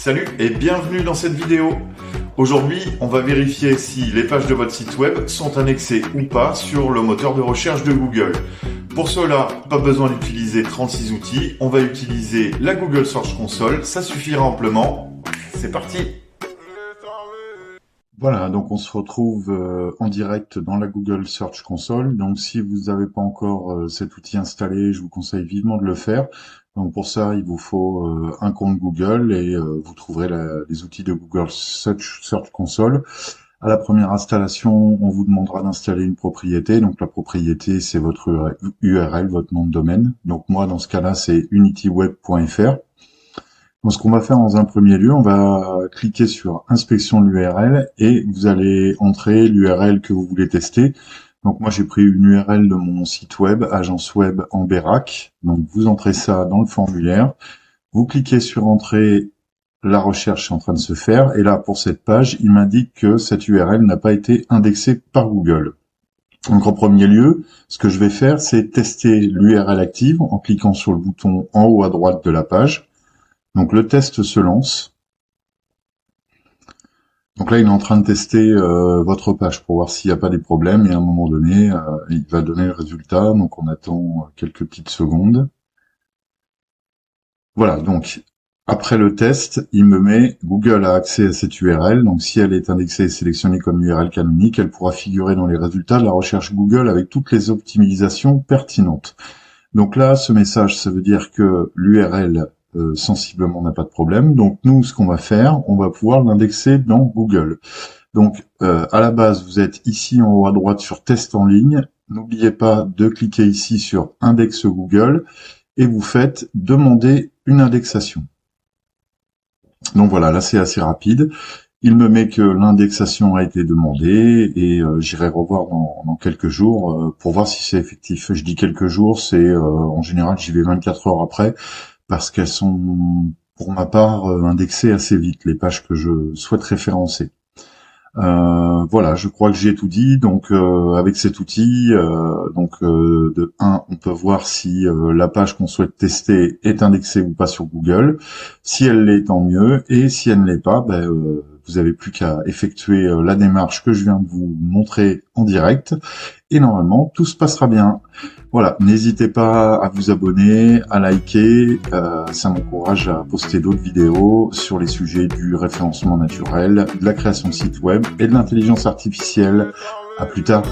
Salut et bienvenue dans cette vidéo. Aujourd'hui, on va vérifier si les pages de votre site web sont annexées ou pas sur le moteur de recherche de Google. Pour cela, pas besoin d'utiliser 36 outils, on va utiliser la Google Search Console, ça suffira amplement. C'est parti! Voilà, donc on se retrouve en direct dans la Google Search Console. Donc si vous n'avez pas encore cet outil installé, je vous conseille vivement de le faire. Donc pour ça, il vous faut un compte Google et vous trouverez les outils de Google Search Console. À la première installation, on vous demandera d'installer une propriété. Donc la propriété, c'est votre URL, votre nom de domaine. Donc moi, dans ce cas-là, c'est unityweb.fr. Donc, ce qu'on va faire dans un premier lieu, on va cliquer sur inspection de l'URL et vous allez entrer l'URL que vous voulez tester. Donc moi j'ai pris une URL de mon site web, agence web en Bérac. Donc vous entrez ça dans le formulaire, vous cliquez sur entrée, la recherche est en train de se faire et là pour cette page, il m'indique que cette URL n'a pas été indexée par Google. Donc en premier lieu, ce que je vais faire, c'est tester l'URL active en cliquant sur le bouton en haut à droite de la page. Donc le test se lance. Donc là, il est en train de tester votre page pour voir s'il n'y a pas des problèmes et à un moment donné, il va donner le résultat. Donc on attend quelques petites secondes. Voilà, donc après le test, il me met Google a accès à cette URL. Donc si elle est indexée et sélectionnée comme URL canonique, elle pourra figurer dans les résultats de la recherche Google avec toutes les optimisations pertinentes. Donc là, ce message, ça veut dire que l'URL sensiblement n'a pas de problème. Donc nous, ce qu'on va faire, on va pouvoir l'indexer dans Google. Donc à la base, vous êtes ici en haut à droite sur test en ligne. N'oubliez pas de cliquer ici sur index Google et vous faites demander une indexation. Donc voilà, là c'est assez rapide. Il me met que l'indexation a été demandée et j'irai revoir dans quelques jours pour voir si c'est effectif. Je dis quelques jours, c'est en général j'y vais 24 heures après, parce qu'elles sont, pour ma part, indexées assez vite, les pages que je souhaite référencer. Voilà, je crois que j'ai tout dit. Donc, avec cet outil, de 1, on peut voir si la page qu'on souhaite tester est indexée ou pas sur Google. Si elle l'est, tant mieux. Et si elle ne l'est pas, vous avez plus qu'à effectuer la démarche que je viens de vous montrer en direct. Et normalement, tout se passera bien. Voilà, n'hésitez pas à vous abonner, à liker, ça m'encourage à poster d'autres vidéos sur les sujets du référencement naturel, de la création de sites web et de l'intelligence artificielle. À plus tard.